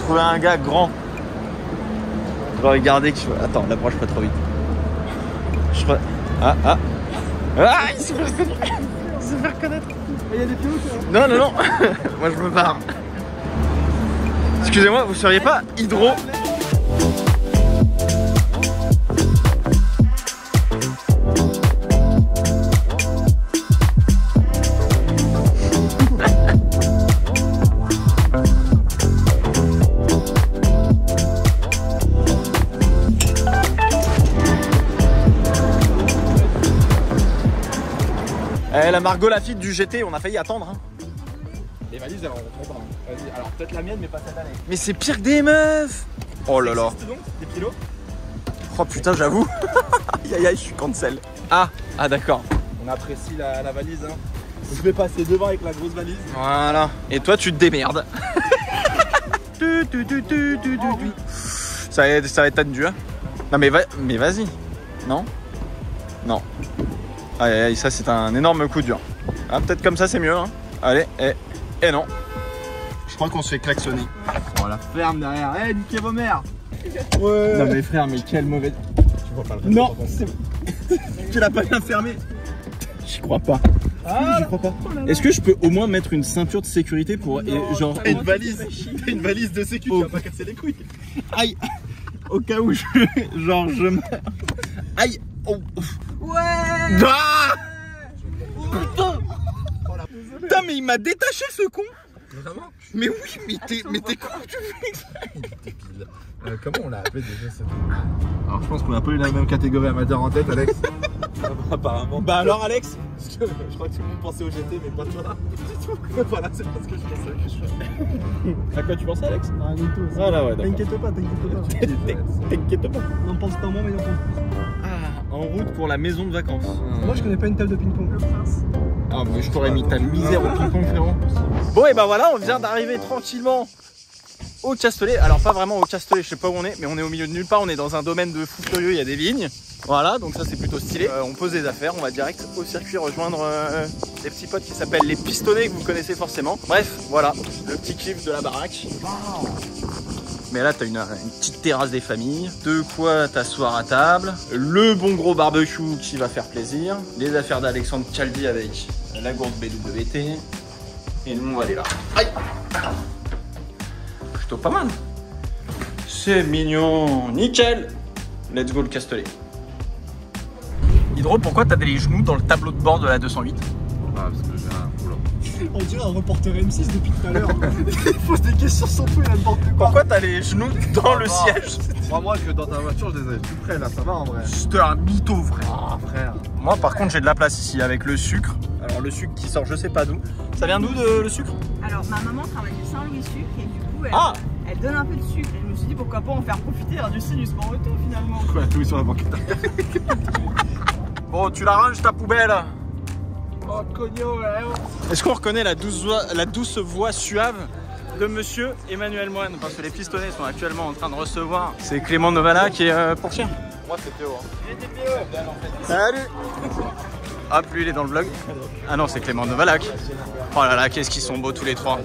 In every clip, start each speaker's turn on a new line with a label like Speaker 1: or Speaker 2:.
Speaker 1: trouver un gars grand. Je vais regarder que je... Attends, l'approche pas trop vite. Je crois... Ah, il se fait reconnaître. Il se fait reconnaître.
Speaker 2: Il y a des pilotes.
Speaker 1: Non. Moi je me barre. Excusez-moi, vous seriez pas hydro? La Margot Lafitte du GT, on a failli attendre. Hein.
Speaker 2: Les valises, elles vont trop. Vas-y, alors peut-être la mienne, mais pas celle d'Alex.
Speaker 1: Mais c'est pire que des meufs. Oh là là.
Speaker 2: Donc, des pilotes.
Speaker 1: Oh putain, j'avoue. Aïe, je suis cancel. Ah d'accord.
Speaker 2: On apprécie la valise. Hein. Je vais passer devant avec la grosse valise.
Speaker 1: Voilà. Et toi, tu te démerdes. Ça va être tendu. Hein. Non mais vas-y. Non. Aïe, ça c'est un énorme coup dur. Ah, peut-être comme ça c'est mieux. Hein. Allez, et non. Je crois qu'on se fait klaxonner.
Speaker 2: Oh la ferme derrière. Eh, niquez vos mères.
Speaker 1: Ouais. Non mais frère, mais quel mauvais.
Speaker 2: Tu vois pas le
Speaker 1: non, tu l'as pas bien fermé. J'y crois pas.
Speaker 2: Ah, j'y crois pas.
Speaker 1: Est-ce que je peux au moins mettre une ceinture de sécurité pour genre
Speaker 2: une valise de sécu, tu vas pas casser les couilles.
Speaker 1: Aïe. Au cas où je meurs. Aïe. Oh.
Speaker 3: Ouais.
Speaker 1: Ah putain, mais il m'a détaché ce con.
Speaker 2: Vraiment?
Speaker 1: Mais oui, mais t'es con, tu fais.
Speaker 2: Comment on l'a appelé déjà ça? Alors je pense qu'on a pas eu la même catégorie amateur en tête, Alex. Apparemment.
Speaker 1: Bah alors Alex?
Speaker 2: Parce que je crois que tout le monde pensait au GT, mais pas toi. Du tout. Voilà, c'est pas ce que je pensais.
Speaker 1: À quoi tu pensais, Alex?
Speaker 2: Ah, Nito.
Speaker 1: Ah là ouais,
Speaker 2: t'inquiète pas.
Speaker 1: T'inquiète pas.
Speaker 2: On en pense pas moins, mais on pense.
Speaker 1: Ah, en route pour la maison de vacances.
Speaker 2: Moi je connais pas une table de ping-pong. Le prince.
Speaker 1: Ah mais je t'aurais mis ta misère au ping-pong, frérot. Bon et bah voilà, on vient d'arriver tranquillement au Castellet. Alors pas vraiment au Castellet, je sais pas où on est, mais on est au milieu de nulle part. On est dans un domaine de fou furieux, il y a des vignes. Voilà, donc ça c'est plutôt stylé. On pose des affaires, on va direct au circuit rejoindre des petits potes qui s'appellent les Pistonnés, que vous connaissez forcément. Bref, voilà, le petit kiff de la baraque. Mais là t'as une petite terrasse des familles, de quoi t'asseoir à table, le bon gros barbecue qui va faire plaisir, les affaires d'Alexandre Calvi avec la gourde BWT, et nous on va aller là. Aïe. Plutôt pas mal. C'est mignon, nickel. Let's go le Castellet. Hydro, pourquoi t'as des genoux dans le tableau de bord de la 208?
Speaker 2: Ah, parce que j'ai un... Oula.
Speaker 4: On dirait un reporter M6 depuis tout à l'heure. Il pose des questions sans tout, il a n'importe quoi.
Speaker 1: Pourquoi t'as les genoux dans le siège?
Speaker 2: Crois-moi que dans ta voiture, je les ai tout près là, ça va en vrai.
Speaker 1: C'était un mytho, frère.
Speaker 2: Ah, frère.
Speaker 1: Moi, par contre, j'ai de la place ici avec le sucre. Alors, le sucre qui sort, je sais pas d'où. Ça vient d'où le sucre?
Speaker 3: Alors, ma maman travaille du Saint-Louis Sucre et du coup, elle donne un peu de sucre. Et je me suis dit pourquoi pas en faire profiter du sinus sport auto finalement.
Speaker 2: Quoi, tout sur la banquette.
Speaker 1: Bon, tu la ranges ta poubelle.
Speaker 2: Oh, cogno, ouais.
Speaker 1: Est-ce qu'on reconnaît la douce voix suave de monsieur Emmanuel Moine? Parce que les Pistonnés sont actuellement en train de recevoir. C'est Clément Novala qui est pour chien.
Speaker 2: Moi, c'est Théo. Hein.
Speaker 3: Il était PE.
Speaker 1: Salut. Hop, lui il est dans le vlog. Ah non, c'est Clément Novalac. Oh là là, qu'est-ce qu'ils sont beaux tous les trois.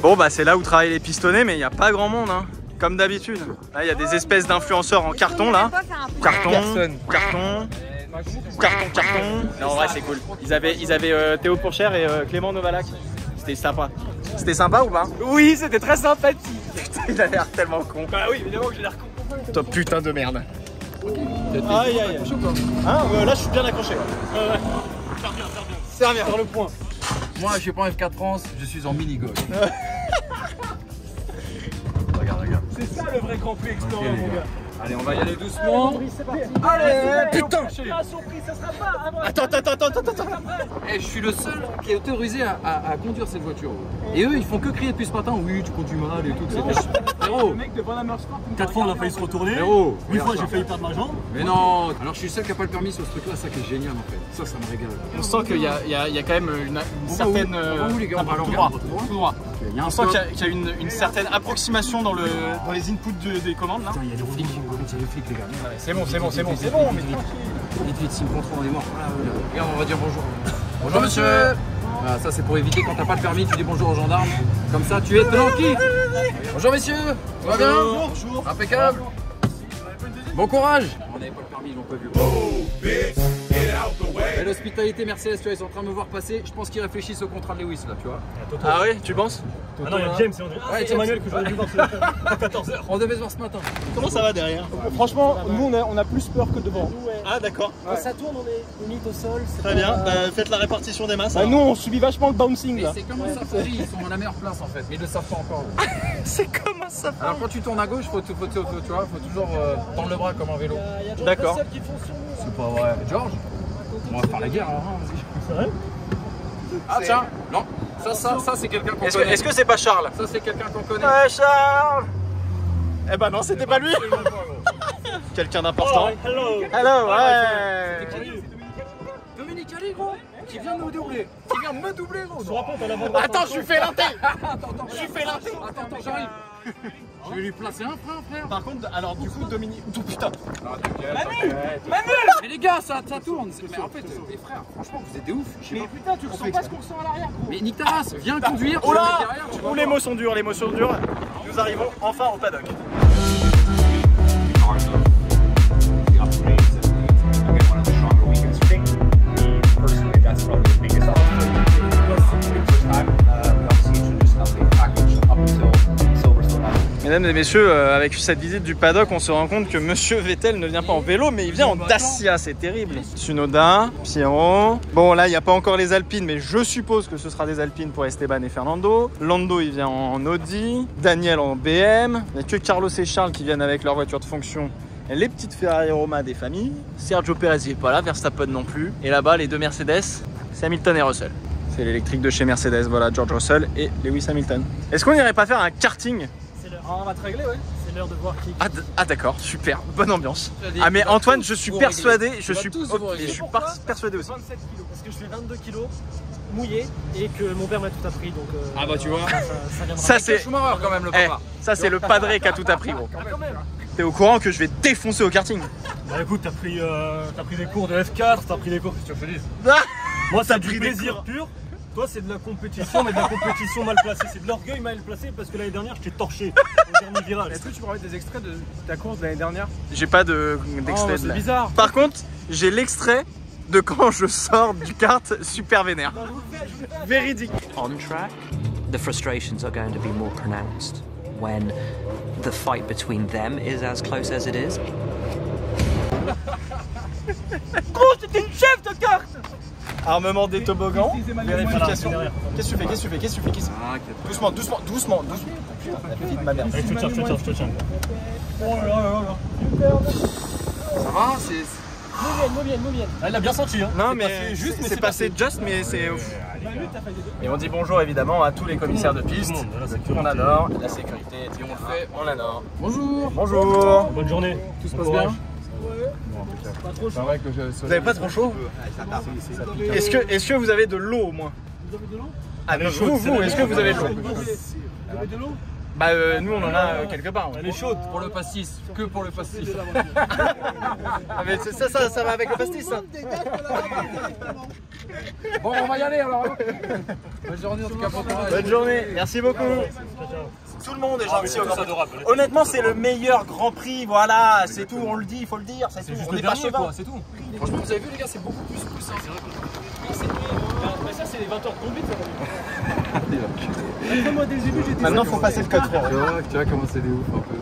Speaker 1: Bon bah c'est là où travaillent les Pistonnés, mais il n'y a pas grand monde hein. Comme d'habitude. Là il y a des espèces d'influenceurs en carton là. Carton. Non en vrai c'est cool. Ils avaient Théo Pourchère et Clément Novalac. C'était sympa. C'était sympa ou pas?
Speaker 4: Oui, c'était très sympathique.
Speaker 1: Putain, il a l'air tellement con.
Speaker 4: Bah oui, évidemment que j'ai l'air con.
Speaker 1: Toi putain de merde.
Speaker 4: Aïe aïe.
Speaker 1: Hein, là je suis bien accroché.
Speaker 4: Ouais. Serre bien, sur le point.
Speaker 2: Moi, je suis pas en F4 France, je suis en mini-golf. Regarde.
Speaker 4: C'est ça le vrai Grand Prix Explorer,
Speaker 2: Okay,
Speaker 4: mon gars.
Speaker 2: Allez, on va y aller doucement.
Speaker 4: Allez,
Speaker 1: putain.
Speaker 4: À son prix, ça sera pas.
Speaker 1: Attends.
Speaker 2: Eh, je suis le seul qui est autorisé à conduire cette voiture. Et eux, ils font que crier depuis ce matin. Oui, tu conduis mal et tout. Frérot,
Speaker 4: Le mec de Bonham Sport, 4 fois on a failli se retourner.
Speaker 2: frérot.
Speaker 4: 8 fois j'ai failli perdre ma jambe.
Speaker 2: Mais non. Alors, je suis le seul qui n'a pas le permis sur ce truc-là. Ça qui est génial en fait. Ça me régale.
Speaker 1: On sent qu'il y a quand même une certaine.
Speaker 2: On va où les gars?
Speaker 1: Tout droit. On sent qu'il y a une certaine approximation dans les inputs des commandes là.
Speaker 2: Il y a des flics. Il y a des flics, les gars.
Speaker 1: C'est bon, mais
Speaker 2: Vite, s'il me contrôle, on est mort. Regarde, on va dire bonjour. Bonjour monsieur. Voilà, ça c'est pour éviter quand t'as pas le permis, tu dis bonjour aux gendarmes. Comme ça, tu es tranquille. Bonjour messieurs, tout va bien?
Speaker 4: Bonjour.
Speaker 2: Impeccable. Bon courage. On n'avait pas le permis, ils l'ont pas vu. Et l'hospitalité Mercedes, tu vois, ils sont en train de me voir passer. Je pense qu'ils réfléchissent au contrat de Lewis là, tu vois.
Speaker 1: Ah oui, tu penses?
Speaker 4: Ah non, il y a James et André.
Speaker 2: Ouais,
Speaker 4: C'est Emmanuel que j'aurais dû voir à 14h.
Speaker 2: On devait se voir ce matin.
Speaker 1: Comment ça va derrière?
Speaker 4: Franchement, nous on a plus peur que devant.
Speaker 1: Ah d'accord.
Speaker 4: Quand ça tourne, on est limite au sol.
Speaker 1: Très bien, faites la répartition des masses.
Speaker 4: Bah, nous on subit vachement le bouncing
Speaker 2: Mais
Speaker 4: là.
Speaker 2: c'est comme un safari, ils sont à la meilleure place en fait, mais ils le savent pas encore.
Speaker 1: C'est comment ça?
Speaker 2: Alors quand tu tournes à gauche, tu vois, faut toujours tendre le bras comme en vélo.
Speaker 1: D'accord.
Speaker 2: C'est pas vrai. George, on va faire la guerre alors, hein, vas-y.
Speaker 4: C'est vrai?
Speaker 2: Ah tiens, non, ça c'est quelqu'un qu'on connaît.
Speaker 1: Est-ce que c'est pas Charles?
Speaker 2: Ça c'est quelqu'un qu'on connaît.
Speaker 1: Ouais, Charles. Eh ben non, c'était pas lui. Quelqu'un d'important.
Speaker 4: Hello.
Speaker 1: Hello, ouais.
Speaker 2: Dominique Ali gros, qui vient me doubler. Qui vient me doubler gros.
Speaker 4: Je me rappelle, t'as la vente.
Speaker 1: Attends, je lui fais l'inté.
Speaker 2: Attends, j'arrive. Je vais lui placer un frein frère.
Speaker 1: Par contre, alors du coup, Dominique. Oh putain.
Speaker 2: Mais les gars, ça tourne. Mais en fait, les frères, franchement, vous êtes des ouf.
Speaker 4: Mais putain, tu ressens pas ce qu'on ressent à l'arrière, gros.
Speaker 2: Mais nique ta race, viens conduire.
Speaker 1: Oh là.
Speaker 2: je vais mettre derrière, tu vas
Speaker 1: Où les mots sont durs, les mots sont durs. Nous arrivons enfin au paddock. Mesdames et messieurs, avec cette visite du paddock, on se rend compte que Monsieur Vettel ne vient pas en vélo, mais il vient en Dacia, c'est terrible. Tsunoda, Pierrot. Bon, là, il n'y a pas encore les Alpines, mais je suppose que ce sera des Alpines pour Esteban et Fernando. Lando, il vient en Audi. Daniel en BM. Il n'y a que Carlos et Charles qui viennent avec leur voiture de fonction. Les petites Ferrari Roma des familles. Sergio Perez, il n'est pas là, Verstappen non plus. Et là-bas, les deux Mercedes, c'est Hamilton et Russell. C'est l'électrique de chez Mercedes, voilà, George Russell et Lewis Hamilton. Est-ce qu'on n'irait pas faire un karting?
Speaker 4: On va te régler, ouais. C'est l'heure de voir qui.
Speaker 1: Ah d'accord, super, bonne ambiance. Ah mais Antoine, je suis persuadé, je suis persuadé aussi.
Speaker 4: 27 kilos, parce que je fais 22 kilos mouillé et que mon père m'a tout appris, donc.
Speaker 2: Ah bah tu vois.
Speaker 1: Ça c'est
Speaker 2: Schumacher quand même le papa.
Speaker 1: ça c'est le padré qui a tout appris gros.
Speaker 4: Ah, quand même.
Speaker 1: T'es au courant que je vais défoncer au karting?
Speaker 4: Bah écoute, t'as pris des cours de F4, t'as pris des cours, qu'est-ce que je te dis?
Speaker 1: Ah,
Speaker 4: Moi, c'est du plaisir pur. Toi, c'est de la compétition, mais de la compétition mal placée. C'est de l'orgueil mal placé parce que l'année dernière, je t'ai torché au dernier virage.
Speaker 2: Est-ce que tu peux mettre des extraits de ta course de l'année dernière?
Speaker 1: j'ai pas d'extrait de
Speaker 2: C'est
Speaker 1: là.
Speaker 2: bizarre.
Speaker 1: Par contre, j'ai l'extrait de quand je sors du kart super vénère. Véridique.
Speaker 5: On track, the frustrations are going to be more pronounced when the fight between them is as close as it is.
Speaker 4: Gros, c'était une chef de carte.
Speaker 1: Armement des toboggans. Vérification.
Speaker 4: Voilà,
Speaker 1: Qu'est-ce que tu fais? Doucement. Putain, la petite ma mère.
Speaker 4: Allez, je te tiens. Oh là là.
Speaker 2: Ça va? C'est.
Speaker 4: Mouvienne. Elle l'a bien senti, hein.
Speaker 1: Non
Speaker 4: C'est
Speaker 1: mais
Speaker 4: passé juste, mais
Speaker 1: c'est passé juste, mais c'est ouf. Et on dit bonjour évidemment à tous les commissaires de piste. On adore la sécurité. Et on le fait, on adore.
Speaker 2: Bonjour.
Speaker 1: Bonjour.
Speaker 4: Bonne journée.
Speaker 2: Tout se passe bien?
Speaker 4: Pas trop chaud.
Speaker 1: Vous avez pas trop chaud? Est-ce que vous avez de l'eau au moins?
Speaker 4: Vous avez de l'eau?
Speaker 1: Ah non, vous, est-ce que vous avez de l'eau?
Speaker 4: Vous avez de l'eau?
Speaker 1: Bah nous on en a quelque part.
Speaker 4: Elle est chaude.
Speaker 2: Pour le pastis, que pour le pastis.
Speaker 1: Ah mais ça va avec le pastis ça.
Speaker 2: Bon, on va y aller alors. Bonne journée en tout cas pour toi.
Speaker 1: Bonne journée, merci beaucoup. Tout le monde est gentil au Grand Prix. Honnêtement c'est le meilleur Grand Prix, voilà, c'est tout, on le dit, il faut le dire, c'est tout.
Speaker 4: juste
Speaker 1: On
Speaker 4: le
Speaker 1: n'est pas
Speaker 4: dernier,
Speaker 1: chauvin.
Speaker 4: quoi, c'est tout.
Speaker 2: Franchement, vous avez vu les gars, c'est beaucoup plus simple.
Speaker 4: Mais ça, c'est les 20 heures de conduite, ça. Après, moi, dès le début, j'étais.
Speaker 1: Maintenant faut passer le code frère.
Speaker 2: Tu vois comment c'est des ouf un peu.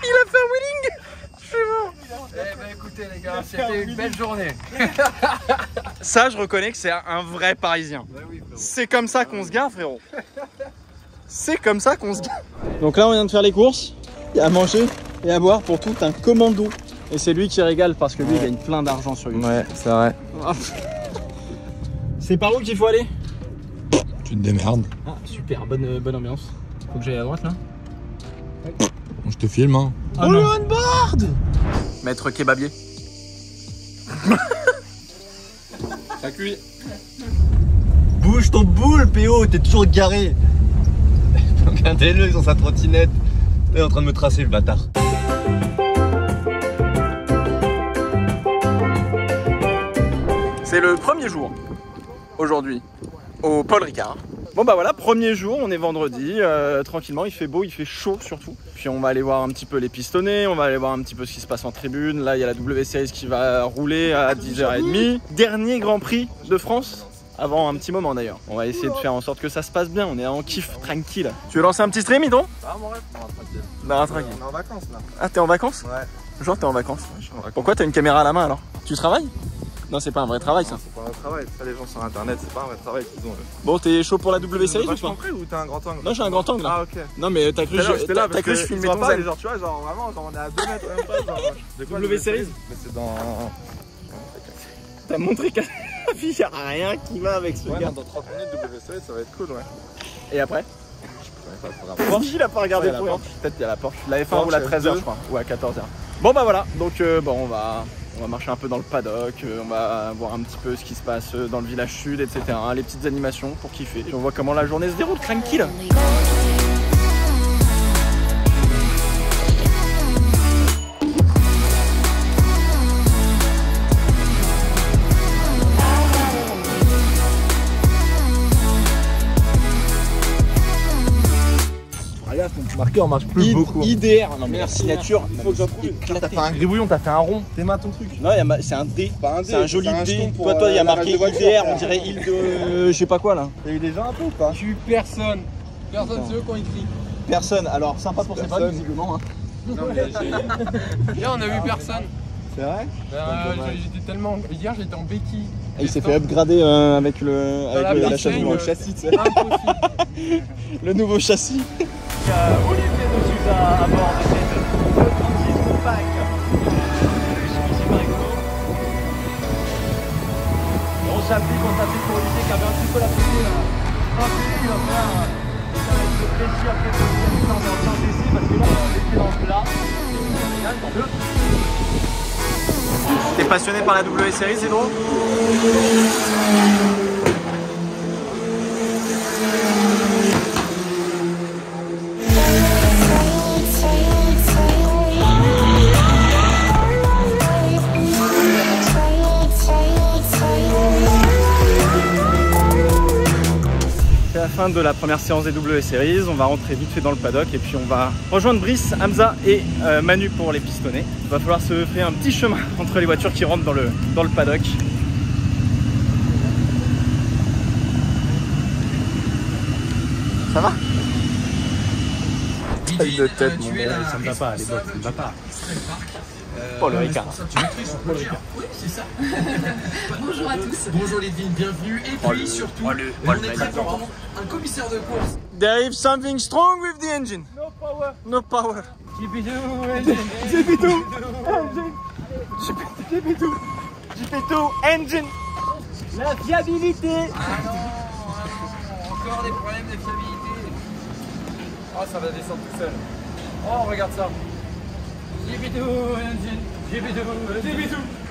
Speaker 1: Il a fait un wheeling. Je suis mort.
Speaker 2: Eh ben écoutez les gars, c'était une belle journée.
Speaker 1: Ça je reconnais que c'est un vrai Parisien. C'est comme ça qu'on se gare frérot. C'est comme ça qu'on se gare. Donc là on vient de faire les courses. Il y a à manger et à boire pour tout un commando. Et c'est lui qui régale parce que lui il gagne plein d'argent sur YouTube.
Speaker 2: Ouais, c'est vrai.
Speaker 1: C'est par où qu'il faut aller?
Speaker 6: Tu te démerdes.
Speaker 1: Ah super, bonne ambiance. Faut que j'aille à droite là.
Speaker 6: Je te filme, hein.
Speaker 1: Oh le on-board! Maître kebabier.
Speaker 2: Ça cuit.
Speaker 7: Bouge ton boule, PO, t'es toujours garé. Regardez-le, ils ont sa trottinette. Il est en train de me tracer, le bâtard.
Speaker 1: C'est le premier jour aujourd'hui au Paul Ricard. Bon bah voilà, premier jour, on est vendredi, tranquillement, il fait beau, il fait chaud surtout. Puis on va aller voir un petit peu les pistonnés, on va aller voir un petit peu ce qui se passe en tribune. Là il y a la W Series qui va rouler à 10h30. Dernier Grand Prix de France avant un petit moment d'ailleurs. On va essayer de faire en sorte que ça se passe bien, on est en kiff, tranquille. Tu veux lancer un petit stream, Idon?
Speaker 8: Ah mon rêve, tranquille.
Speaker 1: Bah tranquille.
Speaker 8: On est en vacances là.
Speaker 1: Ah t'es en vacances?
Speaker 8: Ouais.
Speaker 1: Genre t'es en vacances?
Speaker 8: Ouais, je suis en vacances.
Speaker 1: Pourquoi t'as une caméra à la main alors? Tu travailles? Non, c'est pas un vrai travail ça.
Speaker 8: C'est pas un vrai travail, ça les gens sur internet, c'est pas un vrai travail qu'ils ont.
Speaker 1: Bon, t'es chaud pour la W Series ou
Speaker 8: T'as
Speaker 1: pas?
Speaker 8: compris ou t'as un grand angle?
Speaker 1: Non, j'ai un grand angle là.
Speaker 8: Ah ok.
Speaker 1: Non, mais t'as cru que je filmais ton zen.
Speaker 8: Genre tu vois, genre vraiment, genre on est à 2 mètres même pas, genre. De quoi,
Speaker 1: W Series?
Speaker 8: Mais c'est dans...
Speaker 1: T'as montré qu'à la vie, y'a rien qui va avec ce
Speaker 8: Ouais,
Speaker 1: gars.
Speaker 8: dans 30 minutes W Series, ça va être cool, ouais.
Speaker 1: Et après?
Speaker 8: Je connais pas le programme.
Speaker 1: Il a pas regardé
Speaker 8: Ouais,
Speaker 1: pour
Speaker 8: la
Speaker 1: rien. Peut-être qu'il y a la Porsche. La F1
Speaker 8: Porsche
Speaker 1: ou la 13h,
Speaker 8: F2.
Speaker 1: je crois. Ou à 14h. Bon, bah voilà. Donc, bon, on va marcher un peu dans le paddock. On va voir un petit peu ce qui se passe dans le village sud, etc. Les petites animations pour kiffer. Et on voit comment la journée se déroule. Tranquille.
Speaker 8: Regarde, ton marqueur marche plus beaucoup.
Speaker 1: IDR, non mais la signature,
Speaker 8: Faut que j'approuve.
Speaker 1: t'as fait un gribouillon, t'as fait un rond.
Speaker 8: T'es mal ton truc.
Speaker 1: Non, c'est un D,
Speaker 8: Pas un D,
Speaker 1: c'est un joli
Speaker 8: c'est un
Speaker 1: D.
Speaker 8: jeton pour,
Speaker 1: Toi, il y a
Speaker 8: la
Speaker 1: marqué
Speaker 8: rage de voiture,
Speaker 1: IDR,
Speaker 8: frère.
Speaker 1: on dirait île de. Je sais pas quoi là.
Speaker 8: T'as eu des gens un peu ou pas?
Speaker 4: J'ai eu personne. Personne, c'est eux qui ont écrit.
Speaker 1: Personne, alors sympa pour ses fans,
Speaker 8: Personne.
Speaker 1: visiblement. Hein.
Speaker 4: Hier, on a eu personne.
Speaker 8: C'est vrai?
Speaker 4: J'étais tellement. Hier, j'étais en béquille.
Speaker 1: Et il s'est fait upgrader avec la chasse du
Speaker 4: le
Speaker 1: châssis, tu sais.
Speaker 4: Impossible.
Speaker 1: Le nouveau châssis. Il y a Olivier de Souza à bord de cette 36 compact. On s'applique pour Olivier qui avait un petit peu la pression là. Il va faire le plaisir quelques minutes en bien ici parce que là on est dans le plat. T'es passionné par la W Series, c'est drôle? C'est la fin de la première séance des W Series, on va rentrer vite fait dans le paddock et puis on va rejoindre Brice, Hamza et Manu pour les pistonnés. Il va falloir se faire un petit chemin entre les voitures qui rentrent dans le paddock. Ça va? Taille de tête, mon gars.
Speaker 4: Ça me va pas, les bottes, ça me va pas.
Speaker 1: Paul Ricard.
Speaker 9: Oui, c'est ça. Bonjour à tous. Bonjour les vignes, bienvenue. Et puis surtout, on est très content, un commissaire de course.
Speaker 1: There is something strong with the engine.
Speaker 4: No power.
Speaker 1: No power.
Speaker 4: GP2
Speaker 1: GP2 engine.
Speaker 4: La fiabilité.
Speaker 9: Ah non, encore des problèmes de fiabilité.
Speaker 4: Oh, ça va descendre tout seul. Oh, regarde ça. GP2 engine. GP2.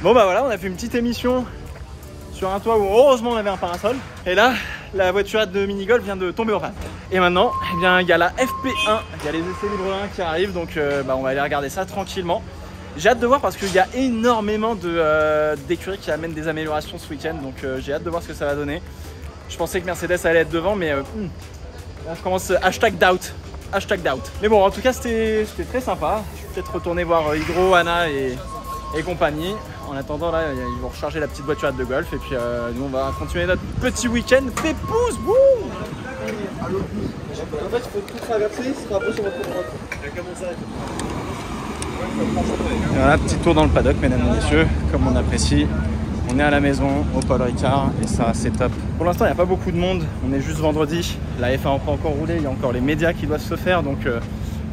Speaker 1: Bon bah voilà, on a fait une petite émission sur un toit où heureusement on avait un parasol. Et là, la voiturette de mini-golf vient de tomber en panne. Et maintenant, eh bien, il y a la FP1, il y a les essais libres 1 qui arrivent, donc on va aller regarder ça tranquillement. J'ai hâte de voir parce qu'il y a énormément d'écuries qui amènent des améliorations ce week-end, donc j'ai hâte de voir ce que ça va donner. Je pensais que Mercedes allait être devant, mais là je commence hashtag doubt. Hashtag doubt. Mais bon, en tout cas, c'était très sympa. Je vais peut-être retourner voir Hydro, Anna et compagnie. En attendant, là, ils vont recharger la petite voiturette de golf. Et puis, nous, on va continuer notre petit week-end. Pépouze, boum!
Speaker 8: En fait, il faut tout traverser, ce sera un peu sur votre droite.
Speaker 1: Et voilà, petit tour dans le paddock, mesdames et messieurs. Comme on apprécie, on est à la maison, au Paul Ricard. Et ça, c'est top. Pour l'instant, il n'y a pas beaucoup de monde. On est juste vendredi. La F1 n'a pas encore roulé. Il y a encore les médias qui doivent se faire. Donc,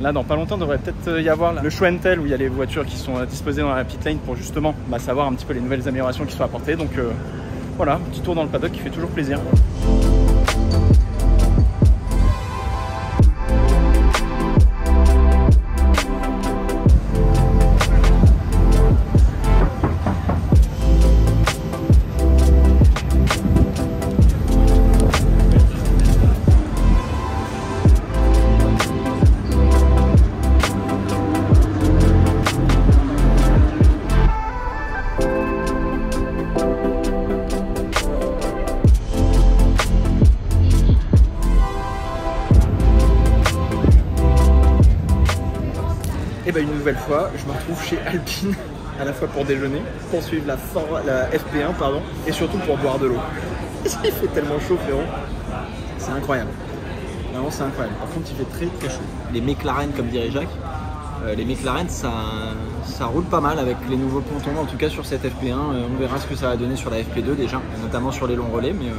Speaker 1: là, dans pas longtemps, il devrait peut-être y avoir le show and tell où il y a les voitures qui sont disposées dans la pit lane pour justement savoir un petit peu les nouvelles améliorations qui sont apportées. Donc voilà, petit tour dans le paddock qui fait toujours plaisir. bah une nouvelle fois, je me retrouve chez Alpine, à la fois pour déjeuner, pour suivre la FP1 pardon, et surtout pour boire de l'eau. Il fait tellement chaud frérot, c'est incroyable. Vraiment c'est incroyable. Par contre il fait très très chaud. Les McLaren comme dirait Jacques, les McLaren ça roule pas mal avec les nouveaux pontons, en tout cas sur cette FP1. On verra ce que ça va donner sur la FP2 déjà, notamment sur les longs relais, mais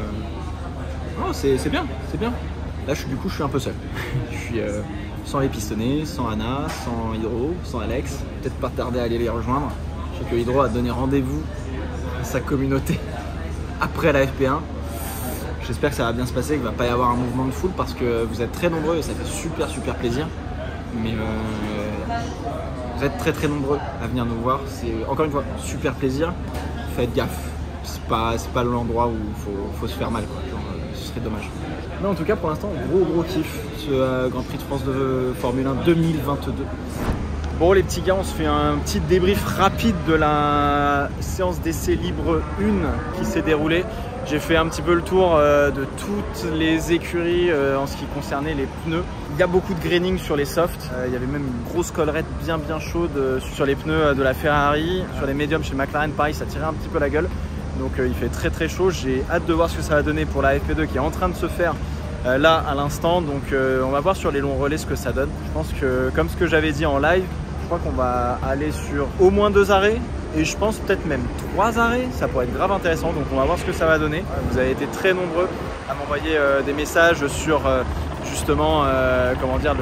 Speaker 1: oh, c'est bien, c'est bien. Là du coup je suis un peu seul. Je suis sans les pistonnés, sans Anna, sans Hydro, sans Alex. Peut-être pas tarder à aller les rejoindre. Je sais que Hydro a donné rendez-vous à sa communauté après la FP1. J'espère que ça va bien se passer, qu'il ne va pas y avoir un mouvement de foule parce que vous êtes très nombreux et ça fait super plaisir. Mais vous êtes très nombreux à venir nous voir. C'est encore une fois super plaisir. Faites gaffe. C'est pas l'endroit où il faut se faire mal, quoi. Genre, ce serait dommage. Mais en tout cas pour l'instant gros kiff ce Grand Prix de France de Formule 1 2022. Bon les petits gars, on se fait un petit débrief rapide de la séance d'essai libre 1 qui s'est déroulée. J'ai fait un petit peu le tour de toutes les écuries en ce qui concernait les pneus. Il y a beaucoup de graining sur les softs. Il y avait même une grosse collerette bien chaude sur les pneus de la Ferrari. Sur les médiums chez McLaren, pareil, ça tirait un petit peu la gueule. Donc il fait très chaud. J'ai hâte de voir ce que ça va donner pour la FP2 qui est en train de se faire là à l'instant. Donc on va voir sur les longs relais ce que ça donne. Je pense que comme ce que j'avais dit en live, je crois qu'on va aller sur au moins 2 arrêts. Et je pense peut-être même 3 arrêts, ça pourrait être grave intéressant, donc on va voir ce que ça va donner. Vous avez été très nombreux à m'envoyer des messages sur justement comment dire,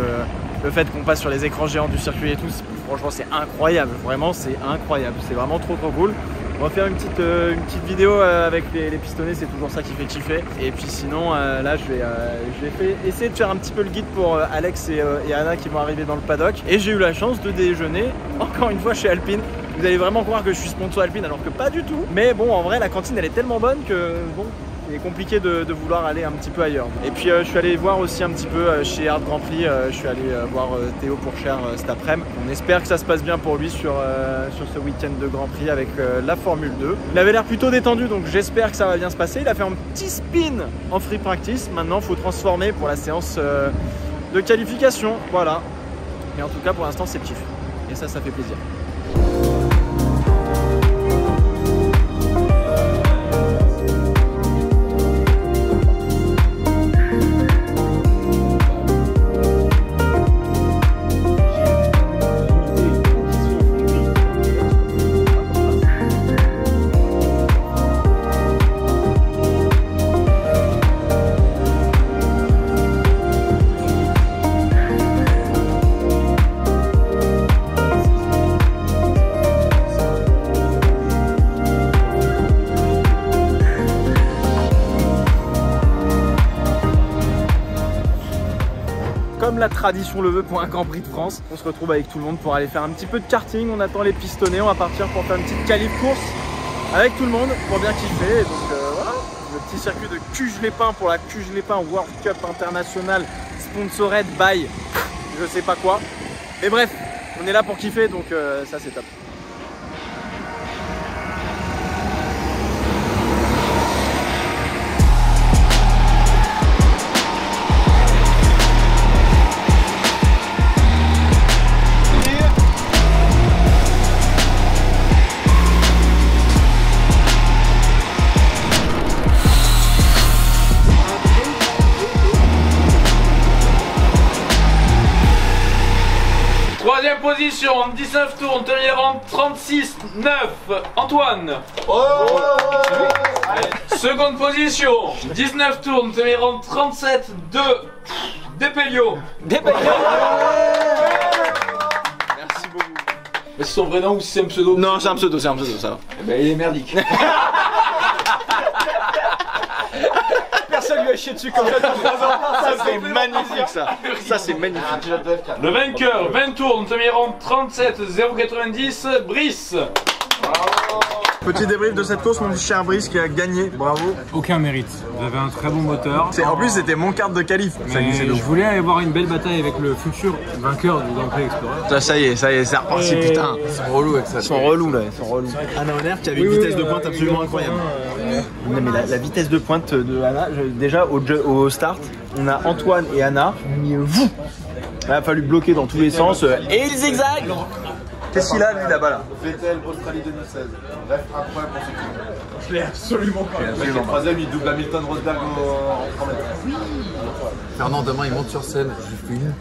Speaker 1: le fait qu'on passe sur les écrans géants du circuit et tout. Franchement c'est incroyable, vraiment c'est incroyable, c'est vraiment trop cool. On va faire une petite vidéo avec les pistonnés, c'est toujours ça qui fait kiffer. Et puis sinon là je vais essayer de faire un petit peu le guide pour Alex et Anna qui vont arriver dans le paddock. Et j'ai eu la chance de déjeuner encore une fois chez Alpine. Vous allez vraiment croire que je suis sponsor Alpine alors que pas du tout. Mais bon, en vrai, la cantine elle est tellement bonne que bon, c'est compliqué de vouloir aller un petit peu ailleurs. Et puis je suis allé voir aussi un petit peu chez Hard Grand Prix. Je suis allé voir Théo Pourchère cet après-midi. On espère que ça se passe bien pour lui sur ce week-end de Grand Prix avec la Formule 2. Il avait l'air plutôt détendu, donc j'espère que ça va bien se passer. Il a fait un petit spin en free practice. Maintenant, il faut transformer pour la séance de qualification. Voilà. Mais en tout cas, pour l'instant, c'est le kiff. Et ça fait plaisir. Comme la tradition le veut pour un Grand Prix de France, on se retrouve avec tout le monde pour aller faire un petit peu de karting. On attend les pistonnés, on va partir pour faire une petite qualif course avec tout le monde pour bien kiffer. Et donc voilà, le petit circuit de Cuges-les-Pins pour la Cuges-les-Pins World Cup International sponsored by je sais pas quoi. Mais bref, on est là pour kiffer, donc ça c'est top.
Speaker 10: Troisième position, 19 tours, tenir en 36-9, Antoine. Oh, seconde position, 19 tours, tenir en 37-2, Depelio.
Speaker 1: Merci beaucoup.
Speaker 10: Mais c'est son vrai nom ou c'est un pseudo?
Speaker 1: Non, c'est un pseudo, ça va.
Speaker 10: Eh ben, il est merdique.
Speaker 1: Personne lui a chié dessus comme ça depuis 3 ans. Ça c'est magnifique ça. Ça c'est magnifique.
Speaker 10: Le vainqueur, 20 tours, tenir en 37-090, Brice.
Speaker 1: Petit débrief de cette course, mon cher Brice qui a gagné, bravo.
Speaker 11: Aucun mérite, vous avez un très bon moteur.
Speaker 1: En plus c'était mon quart de qualif.
Speaker 11: Je voulais aller voir une belle bataille avec le futur vainqueur du Grand Prix Explorer.
Speaker 1: Ça y est, c'est reparti putain.
Speaker 11: Ils sont relous avec ça.
Speaker 1: Ils sont relous là, ils sont relous. Anna Honner qui avait une vitesse de pointe absolument incroyable. Non mais la vitesse de pointe de Anna, déjà au start, on a Antoine et Anna, mais vous, Il a fallu bloquer dans tous les sens et il zigzag. Qu'est-ce qu'il a lui là-bas là?
Speaker 8: Vettel, Australie 2016. Bref, incroyable pour ce qui.
Speaker 1: Je l'ai absolument pas.
Speaker 8: Le troisième, il double Hamilton Rosberg en 3 mètres. Oui.
Speaker 2: Fernand, demain il monte sur scène, je filme.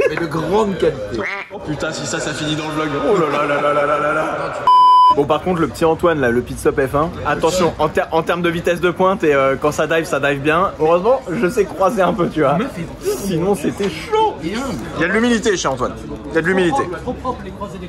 Speaker 2: Mais de grande qualité.
Speaker 1: Putain, si ça finit dans le vlog. Oh là là là là là là là. Bon, par contre, le petit Antoine là, le pit stop F1, attention, en termes de vitesse de pointe et quand ça dive bien. Heureusement, je sais croiser un peu, tu vois. Sinon, c'était chaud. Il y a de l'humilité chez Antoine. Il y a de l'humilité.
Speaker 9: Trop propre les croisés.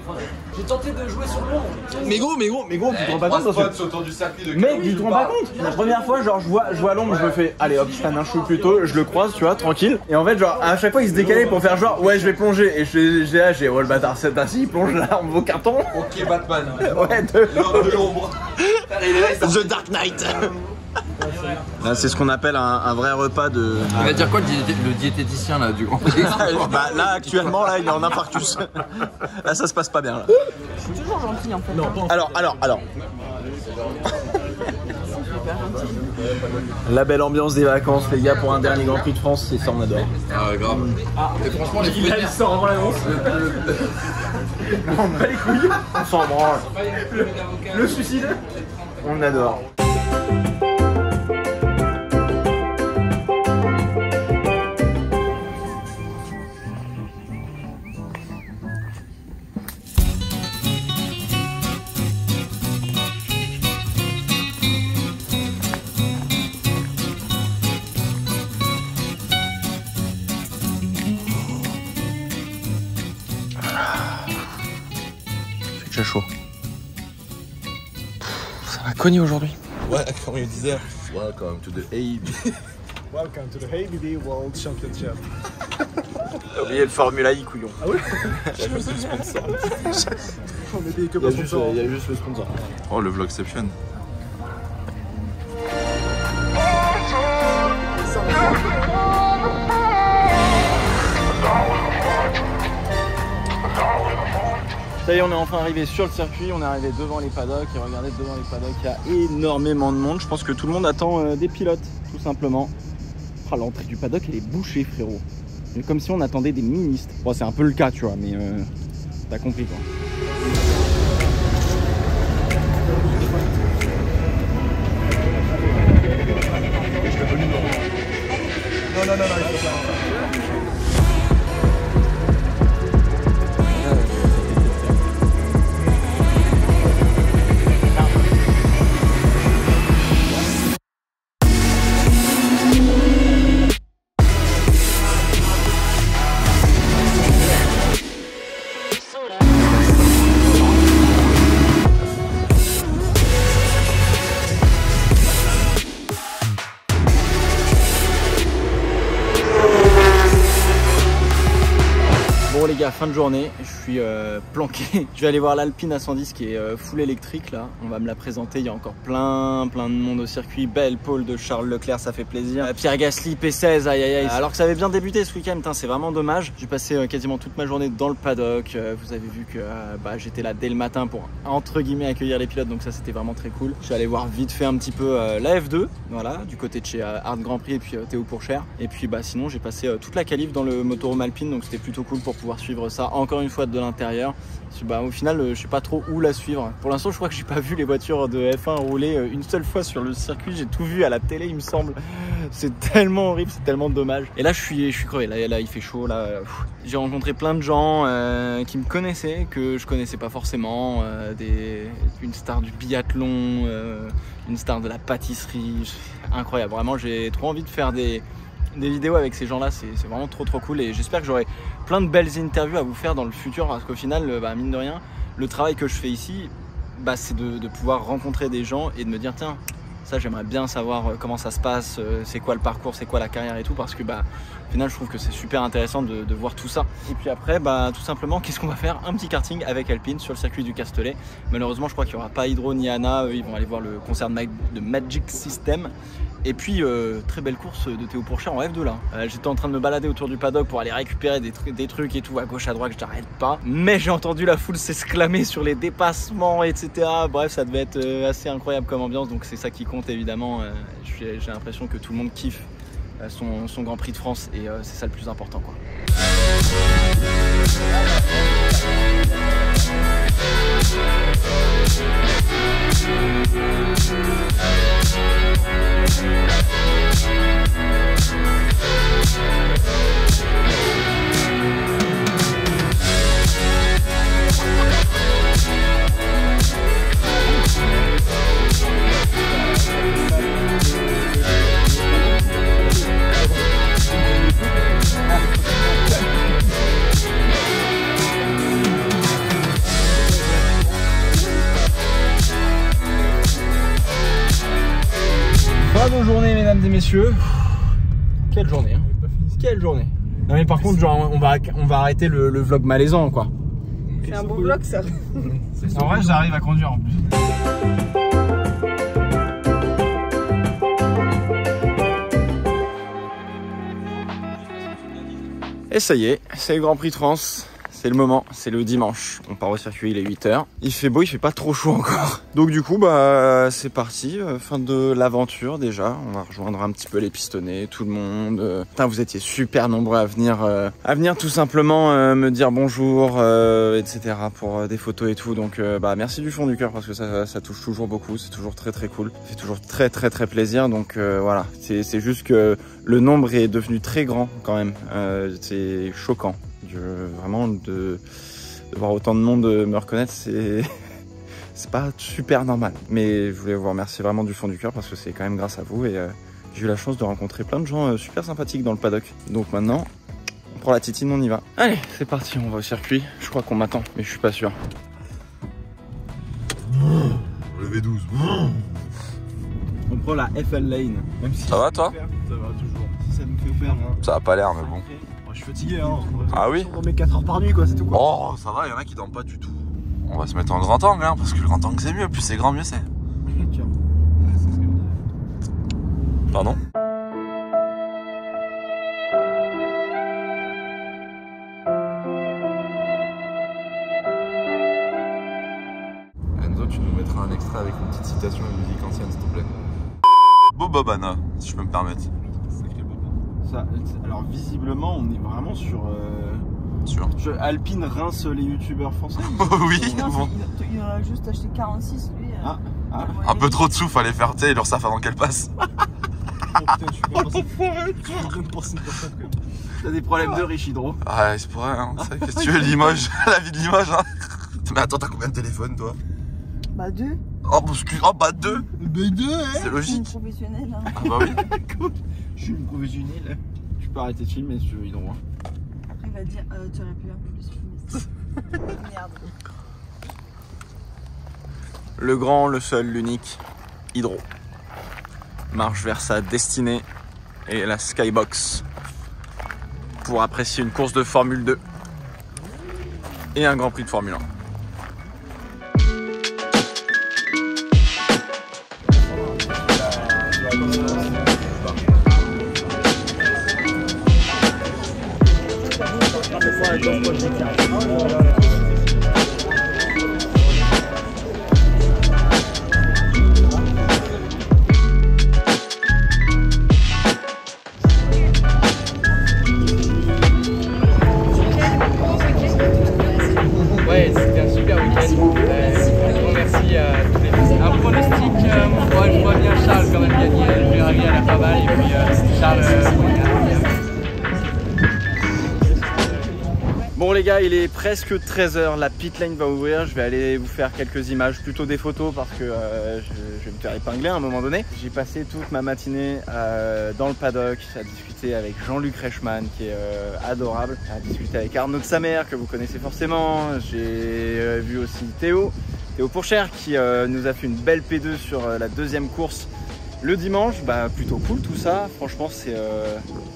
Speaker 9: J'ai tenté de jouer sur l'ombre.
Speaker 1: Mais gros, tu te rends pas compte
Speaker 8: autour du circuit de
Speaker 1: mec, tu te rends pas compte. La première fois, genre, je vois l'ombre, je me fais, allez hop, je tanne un chou plus tôt, je le croise, tu vois, tranquille. Et en fait, genre, à chaque fois, il se décalait pour faire genre, ouais, je vais plonger. Et j'ai oh le bâtard, c'est assis, il plonge là, en beau carton.
Speaker 8: Ok, Batman.
Speaker 1: Ouais,
Speaker 8: de l'ombre.
Speaker 1: The Dark Knight. Là, c'est ce qu'on appelle un vrai repas de.
Speaker 2: Il va dire quoi le diététicien là du Grand Prix?
Speaker 1: Bah là actuellement là il est en infarctus. Là ça se passe pas bien là.
Speaker 3: Je suis toujours gentil en fait.
Speaker 1: Non, alors. La belle ambiance des vacances les gars pour un dernier Grand Prix de France, c'est ça on adore.
Speaker 2: Ah ouais, grave. Et franchement les
Speaker 1: il sort avant l'annonce. On bat les couilles, on s'en branle. Le suicide, on adore. J'ai chaud. Ça va cogner aujourd'hui.
Speaker 8: Ouais, comme il disait, welcome to the ABB.
Speaker 12: Welcome to the ABB World Championship.
Speaker 1: T'as oublié le Formula I, couillon.
Speaker 12: Ah oui.
Speaker 8: Il y a juste le sponsor.
Speaker 12: On est payé que par sponsor.
Speaker 1: Il y a juste le sponsor.
Speaker 8: Oh, le Vlogception.
Speaker 1: Ça y est, on est enfin arrivé sur le circuit, on est arrivé devant les paddocks et regardez devant les paddocks, il y a énormément de monde. Je pense que tout le monde attend des pilotes, tout simplement. Oh, l'entrée du paddock, elle est bouchée, frérot. C'est comme si on attendait des ministres. Bon, c'est un peu le cas, tu vois, mais t'as compris quoi.
Speaker 12: Non, il faut pas.
Speaker 1: Bon les gars, fin de journée, je suis planqué. Je vais aller voir l'Alpine A110 qui est full électrique là. On va me la présenter, il y a encore plein de monde au circuit. Belle pole de Charles Leclerc, ça fait plaisir. Pierre Gasly, P16, aïe aïe aïe. Alors que ça avait bien débuté ce week-end, c'est vraiment dommage. J'ai passé quasiment toute ma journée dans le paddock. Vous avez vu que j'étais là dès le matin pour entre guillemets accueillir les pilotes, donc ça c'était vraiment très cool. Je suis allé voir vite fait un petit peu la F2, voilà, du côté de chez Art Grand Prix et puis Théo Pourchère. Et puis sinon j'ai passé toute la qualif dans le motorhome Alpine, donc c'était plutôt cool pour pouvoir suivre ça encore une fois de l'intérieur. Au final je sais pas trop où la suivre. Pour l'instant je crois que j'ai pas vu les voitures de F1 rouler une seule fois sur le circuit. J'ai tout vu à la télé il me semble. C'est tellement horrible, c'est tellement dommage. Et là je suis crevé, là il fait chaud là. J'ai rencontré plein de gens qui me connaissaient, que je connaissais pas forcément, une star du biathlon, une star de la pâtisserie. Incroyable, vraiment j'ai trop envie de faire des vidéos avec ces gens-là, c'est vraiment trop cool et j'espère que j'aurai plein de belles interviews à vous faire dans le futur parce qu'au final, mine de rien, le travail que je fais ici, c'est de pouvoir rencontrer des gens et de me dire tiens, ça j'aimerais bien savoir comment ça se passe, c'est quoi le parcours, c'est quoi la carrière et tout parce que au final je trouve que c'est super intéressant de voir tout ça. Et puis après tout simplement qu'est-ce qu'on va faire? Un petit karting avec Alpine sur le circuit du Castellet. Malheureusement je crois qu'il n'y aura pas Hydro ni Anna, eux ils vont aller voir le concert de Magic System. Et puis très belle course de Théo Pourchère en F2 là. J'étais en train de me balader autour du paddock pour aller récupérer des trucs et tout à gauche à droite que j'arrête pas. Mais j'ai entendu la foule s'exclamer sur les dépassements etc. Bref ça devait être assez incroyable comme ambiance, donc c'est ça qui compte évidemment. J'ai l'impression que tout le monde kiffe son Grand Prix de France et c'est ça le plus important quoi. Bravo journée mesdames et messieurs. Quelle journée hein. Quelle journée. Non mais par contre genre on va arrêter le vlog malaisant quoi.
Speaker 3: C'est un bon vlog ça.
Speaker 1: En vrai j'arrive à conduire en plus. Et ça y est, c'est le Grand Prix de France. C'est le moment, c'est le dimanche. On part au circuit, il est 8 h. Il fait beau, il fait pas trop chaud encore. Donc du coup, bah c'est parti. Fin de l'aventure déjà. On va rejoindre un petit peu les pistonnés, tout le monde. Putain, vous étiez super nombreux à venir tout simplement me dire bonjour, etc. pour des photos et tout. Donc bah merci du fond du cœur parce que ça touche toujours beaucoup. C'est toujours très cool. Ça fait toujours très plaisir. Donc voilà, c'est juste que le nombre est devenu très grand quand même. C'est choquant. Vraiment de voir autant de monde me reconnaître, c'est pas super normal. Mais je voulais vous remercier vraiment du fond du cœur parce que c'est quand même grâce à vous et j'ai eu la chance de rencontrer plein de gens super sympathiques dans le paddock. Donc maintenant, on prend la titine, on y va. Allez, c'est parti, on va au circuit. Je crois qu'on m'attend, mais je suis pas sûr.
Speaker 6: Le V12.
Speaker 1: On prend la FL Lane. Même si
Speaker 6: ça va toi?
Speaker 12: Ça va toujours. Si ça nous fait faire. Hein.
Speaker 6: Ça a pas l'air mais bon.
Speaker 12: Je suis fatigué hein.
Speaker 6: Ah oui?
Speaker 12: On met 4 heures par nuit quoi, c'est tout quoi.
Speaker 6: Oh ça va, il y en a qui dorment pas du tout. On va se mettre en grand angle hein, parce que le grand angle c'est mieux, plus c'est grand mieux c'est. Pardon? Enzo, tu nous mettras un extrait avec une petite citation de musique ancienne s'il te plaît. Bobana, si je peux me permettre.
Speaker 1: Ça, alors visiblement on est vraiment sur Alpine Reims les youtubeurs français.
Speaker 6: Oui.
Speaker 3: Non, bon. Il en a juste acheté 46 lui.
Speaker 6: Un peu trop de sous, fallait faire tu sais, leur savent avant qu'elle passe.
Speaker 12: Oh putain, je suis pas pensé comme ça.
Speaker 1: T'as des problèmes de riche hydro.
Speaker 6: Ouais c'est pour vrai hein. Qu'est-ce que tu veux Limoges? La vie de Limoges hein. Mais attends, t'as combien de téléphones toi?
Speaker 3: Bah 2.
Speaker 6: Oh bah 2.
Speaker 12: Bah 2 hein.
Speaker 6: C'est logique.
Speaker 3: Je suis une professionnelle hein.
Speaker 6: Ah bah oui.
Speaker 1: Je suis une professionnelle. Tu peux arrêter de filmer si tu veux hydro.
Speaker 3: Après il va dire tu aurais pu un peu plus filmer. Merde.
Speaker 1: Le grand, le seul, l'unique, Hydro marche vers sa destinée et la Skybox pour apprécier une course de Formule 2 et un Grand Prix de Formule 1. Ouais, c'était un super week-end. Merci à tous les fans. Un pronostic, moi je vois bien Charles quand même gagner. Ferrari a l'air pas mal et puis Charles. Bon les gars, il est presque 13 h, la pit lane va ouvrir. Je vais aller vous faire quelques images, plutôt des photos parce que je vais me faire épingler à un moment donné. J'ai passé toute ma matinée dans le paddock à discuter avec Jean-Luc Reichmann qui est adorable, à discuter avec Arnaud de sa mère que vous connaissez forcément. J'ai vu aussi Théo Pourchère qui nous a fait une belle P2 sur la deuxième course le dimanche. Bah plutôt cool tout ça, franchement c'est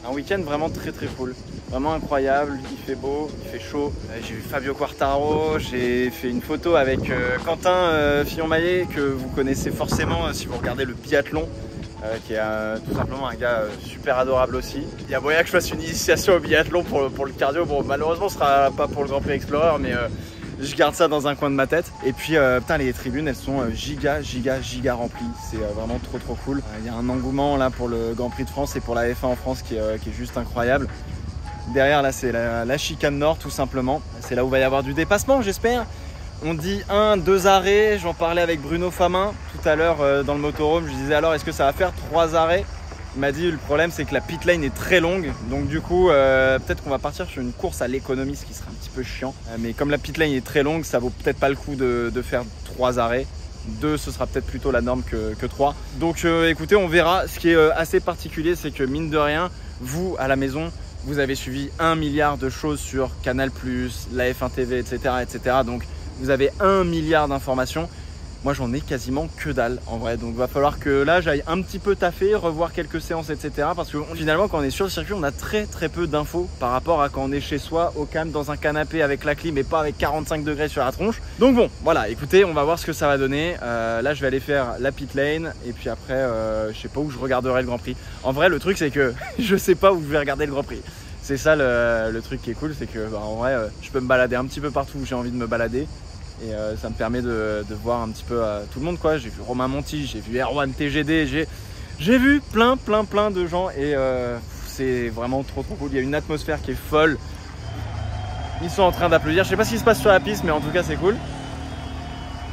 Speaker 1: un week-end vraiment très cool. Vraiment incroyable, il fait beau, il fait chaud. J'ai vu Fabio Quartararo, j'ai fait une photo avec Quentin Fillon-Maillet que vous connaissez forcément si vous regardez le biathlon, qui est tout simplement un gars super adorable aussi. Il y a moyen que je fasse une initiation au biathlon pour le cardio. Bon malheureusement ce sera pas pour le Grand Prix Explorer, mais Je garde ça dans un coin de ma tête. Et puis putain, les tribunes elles sont giga remplies. C'est vraiment trop cool. Il y a un engouement là pour le Grand Prix de France et pour la F1 en France qui est juste incroyable. Derrière là c'est la chicane nord tout simplement. C'est là où va y avoir du dépassement j'espère. On dit 1-2 arrêts. J'en parlais avec Bruno Famin tout à l'heure dans le motorhome. Je disais alors est-ce que ça va faire 3 arrêts? Il m'a dit le problème c'est que la pit lane est très longue. Donc du coup peut-être qu'on va partir sur une course à l'économie, ce qui sera un petit peu chiant. Mais comme la pit lane est très longue, ça vaut peut-être pas le coup de faire 3 arrêts. 2 ce sera peut-être plutôt la norme que 3. Donc écoutez, on verra. Ce qui est assez particulier c'est que mine de rien, vous à la maison, vous avez suivi 1 milliard de choses sur Canal+, la F1 TV, etc. Donc vous avez 1 milliard d'informations. Moi j'en ai quasiment que dalle en vrai, donc va falloir que là j'aille un petit peu taffer, revoir quelques séances, etc. Parce que finalement quand on est sur le circuit on a très peu d'infos par rapport à quand on est chez soi au calme dans un canapé avec la clim et pas avec 45 degrés sur la tronche. Donc bon voilà, écoutez, on va voir ce que ça va donner. Là je vais aller faire la pit lane et puis après je sais pas où je regarderai le Grand Prix. En vrai le truc c'est que je sais pas où je vais regarder le Grand Prix. C'est ça le truc qui est cool, c'est que en vrai je peux me balader un petit peu partout où j'ai envie de me balader. Et ça me permet de voir un petit peu tout le monde quoi. J'ai vu Romain Monti, j'ai vu Erwan TGD, j'ai vu plein de gens et c'est vraiment trop cool. Il y a une atmosphère qui est folle. Ils sont en train d'applaudir. Je sais pas ce qui se passe sur la piste mais en tout cas c'est cool.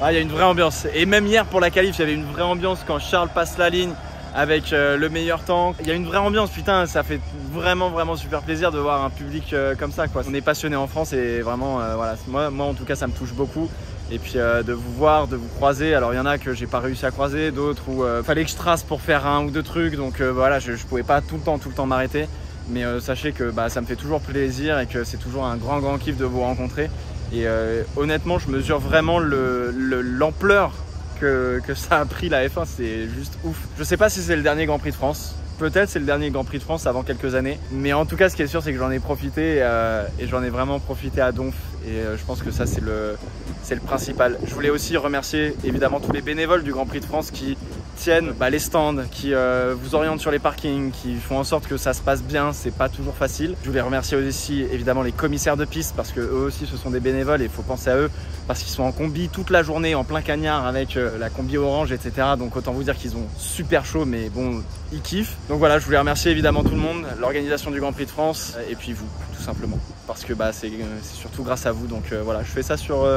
Speaker 1: Ah, il y a une vraie ambiance. Et même hier pour la qualif, il y avait une vraie ambiance quand Charles passe la ligne avec le meilleur temps. Il y a une vraie ambiance, putain, ça fait vraiment super plaisir de voir un public comme ça quoi. On est passionné en France et vraiment voilà, moi en tout cas ça me touche beaucoup. Et puis de vous voir, de vous croiser. Alors il y en a que j'ai pas réussi à croiser, d'autres où fallait que je trace pour faire 1 ou 2 trucs. Donc voilà, je pouvais pas tout le temps m'arrêter. Mais sachez que ça me fait toujours plaisir et que c'est toujours un grand kiff de vous rencontrer. Et honnêtement, je mesure vraiment l'ampleur que ça a pris la F1, c'est juste ouf. Je sais pas si c'est le dernier Grand Prix de France. Peut-être c'est le dernier Grand Prix de France avant quelques années. Mais en tout cas, ce qui est sûr, c'est que j'en ai profité et j'en ai vraiment profité à donf. Et je pense que ça, c'est le principal. Je voulais aussi remercier évidemment tous les bénévoles du Grand Prix de France qui tiennent les stands, qui vous orientent sur les parkings, qui font en sorte que ça se passe bien. C'est pas toujours facile. Je voulais remercier aussi évidemment les commissaires de piste parce que eux aussi ce sont des bénévoles et il faut penser à eux parce qu'ils sont en combi toute la journée en plein cagnard avec la combi orange, etc. Donc autant vous dire qu'ils ont super chaud, mais bon, ils kiffent. Donc voilà, je voulais remercier évidemment tout le monde, l'organisation du Grand Prix de France et puis vous tout simplement parce que c'est surtout grâce à vous. Donc voilà, je fais ça sur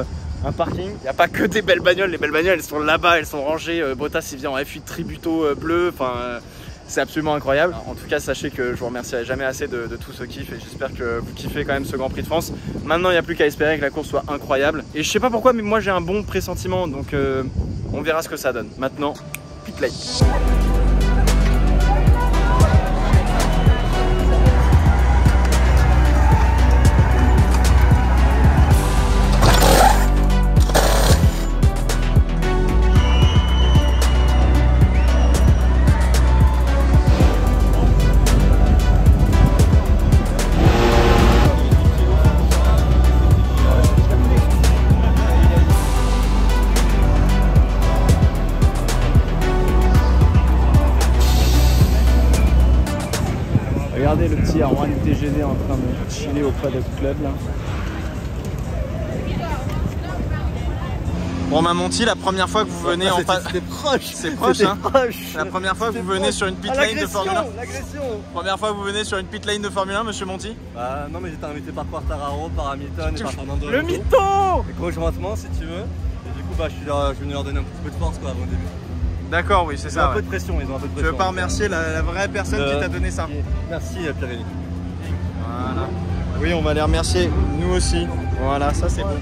Speaker 1: un parking. Il n'y a pas que des belles bagnoles, les belles bagnoles elles sont là-bas, elles sont rangées. Bottas il vient en F8 Tributo bleu, enfin c'est absolument incroyable. En tout cas, sachez que je vous remercierai jamais assez de tout ce kiff et j'espère que vous kiffez quand même ce Grand Prix de France. Maintenant, il n'y a plus qu'à espérer que la course soit incroyable. Et je sais pas pourquoi, mais moi j'ai un bon pressentiment, donc on verra ce que ça donne. Maintenant, pit lane. Regardez le petit Erwan TGD en train de chiller auprès de club là. Bon, Romain Monti, la première fois que vous venez en face.
Speaker 7: C'était proche.
Speaker 1: C'est proche, hein. La première fois que vous venez sur une pit lane de Formule 1.
Speaker 7: L'agression.
Speaker 1: Première fois que vous venez sur une pit lane de Formule 1, monsieur Monti.
Speaker 7: Non, mais j'étais invité par Quartararo, par Hamilton et par Fernando.
Speaker 1: Le mytho.
Speaker 7: Et conjointement, si tu veux. Et du coup, je suis venu leur donner un petit peu de force quoi avant le début.
Speaker 1: D'accord, oui, c'est ça.
Speaker 7: Ils ont un peu de pression, ils ont un peu de pression.
Speaker 1: Je veux pas remercier la vraie personne qui t'a donné ça.
Speaker 7: Merci Pierre-Élie.
Speaker 1: Voilà. Oui, on va les remercier, nous aussi. Voilà, ça c'est bon.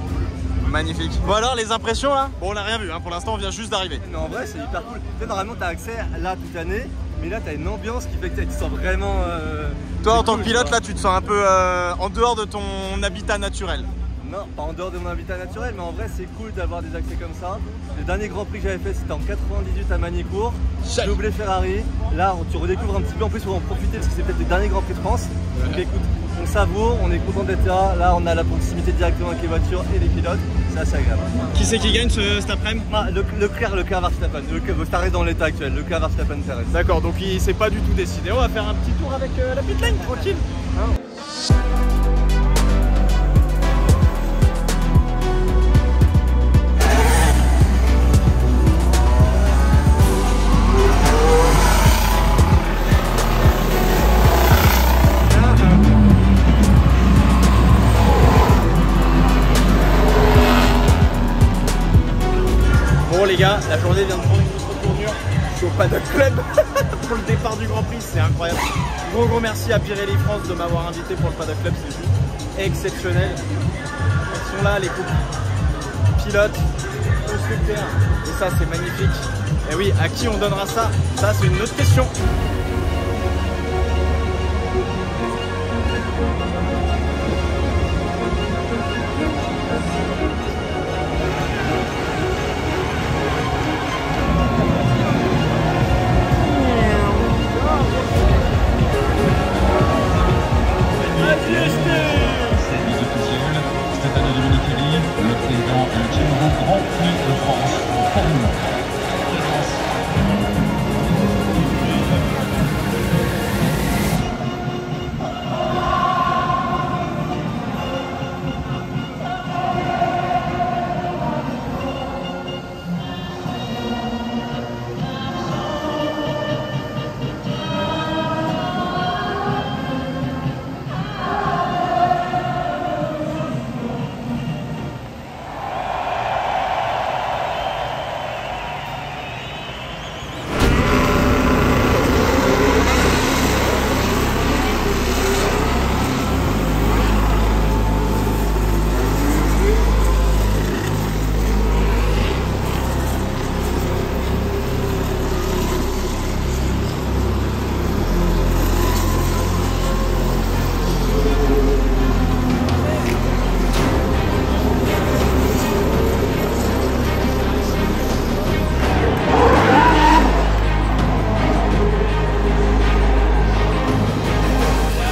Speaker 1: Magnifique. Bon alors, les impressions là? Bon, on n'a rien vu, hein. Pour l'instant on vient juste d'arriver.
Speaker 7: Non, en vrai c'est hyper cool. Tu sais, normalement t'as accès là toute l'année, mais là t'as une ambiance qui fait que tu te sens vraiment...
Speaker 1: Toi en tant que pilote là, tu te sens un peu en dehors de ton habitat naturel.
Speaker 7: Non, pas en dehors de mon habitat naturel, mais en vrai c'est cool d'avoir des accès comme ça. Le dernier Grand Prix que j'avais fait c'était en 98 à Manicourt, doublé Ferrari. Là tu redécouvres un petit peu, en plus on va en profiter parce que c'est peut-être les derniers Grands Prix de France. Donc écoute, on savoure, on est content d'être là. Là on a la proximité directement avec les voitures et les pilotes, c'est assez agréable.
Speaker 1: Qui c'est qui gagne cet après-midi?
Speaker 7: Leclerc, Verstappen, ça reste dans l'état actuel, Leclerc, Verstappen, Perez.
Speaker 1: D'accord, donc il s'est pas du tout décidé. On va faire un petit tour avec la pit lane, tranquille. Hein. mur. Je suis au Paddock Club pour le départ du Grand Prix, c'est incroyable. Gros merci à Pirelli France de m'avoir invité pour le Paddock Club, c'est juste exceptionnel. Ils sont là, les pilotes, constructeurs, et ça c'est magnifique. Et oui, à qui on donnera ça? Ça c'est une autre question.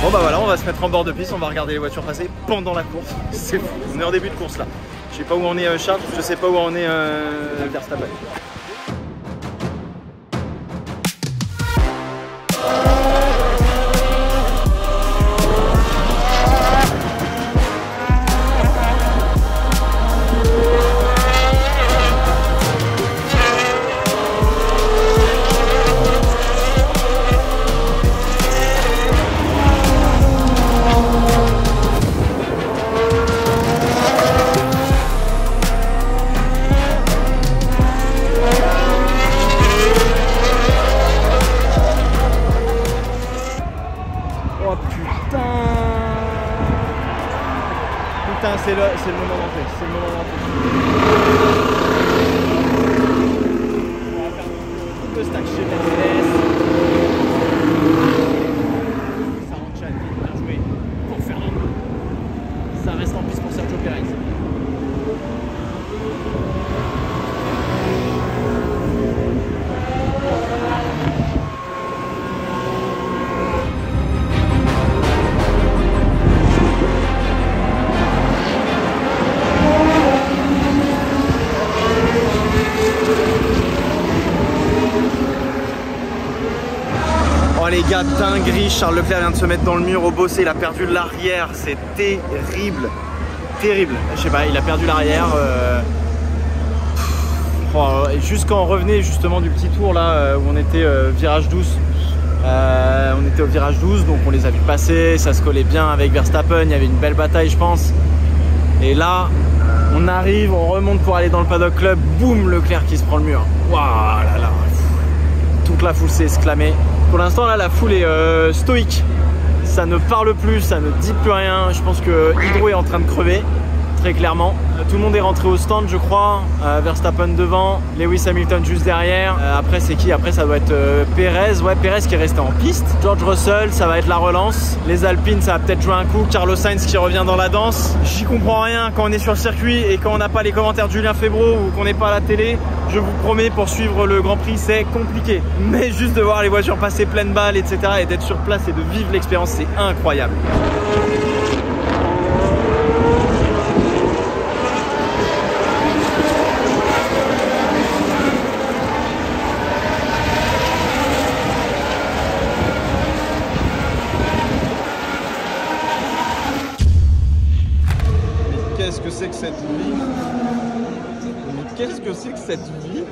Speaker 1: Bon bah voilà, on va se mettre en bord de piste, on va regarder les voitures passer pendant la course. C'est fou, on est en début de course là. Je sais pas où on est Charles, je sais pas où on est Verstappen. Putain, c'est le moment d'entrée, c'est le moment d'entrée. On va faire tout le stack chez Mercedes. Ça rentre chat, bien joué pour Fernando. Ça reste en piste pour Sergio Pérez. Oh les gars, dinguerie, Charles Leclerc vient de se mettre dans le mur au bossé, il a perdu l'arrière, c'est terrible, terrible. Je sais pas, il a perdu l'arrière. Juste quand on revenait justement du petit tour là où on était virage 12, on était au virage 12, donc on les a vus passer, ça se collait bien avec Verstappen, il y avait une belle bataille je pense. Et là, on arrive, on remonte pour aller dans le Paddock Club, boum, Leclerc qui se prend le mur. Waouh là là, toute la foule s'est exclamée. Pour l'instant là la foule est stoïque, ça ne parle plus, ça ne dit plus rien. Je pense que Hydro est en train de crever, très clairement. Tout le monde est rentré au stand je crois, Verstappen devant, Lewis Hamilton juste derrière. Après c'est qui? Après ça doit être Pérez, ouais Pérez qui est resté en piste. George Russell, ça va être la relance. Les Alpines ça va peut-être jouer un coup, Carlos Sainz qui revient dans la danse. J'y comprends rien quand on est sur le circuit et quand on n'a pas les commentaires de Julien Febvreau ou qu'on n'est pas à la télé. Je vous promets, pour suivre le Grand Prix c'est compliqué. Mais juste de voir les voitures passer pleine balle etc. et d'être sur place et de vivre l'expérience c'est incroyable.
Speaker 8: Qu'est-ce que c'est que cette vie? Qu'est-ce que c'est que cette vie?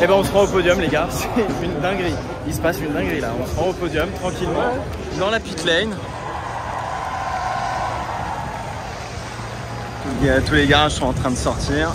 Speaker 1: Eh ben on se rend au podium les gars, c'est une dinguerie. Il se passe une dinguerie là, on se rend au podium tranquillement dans la pit lane. Tous les garages sont en train de sortir.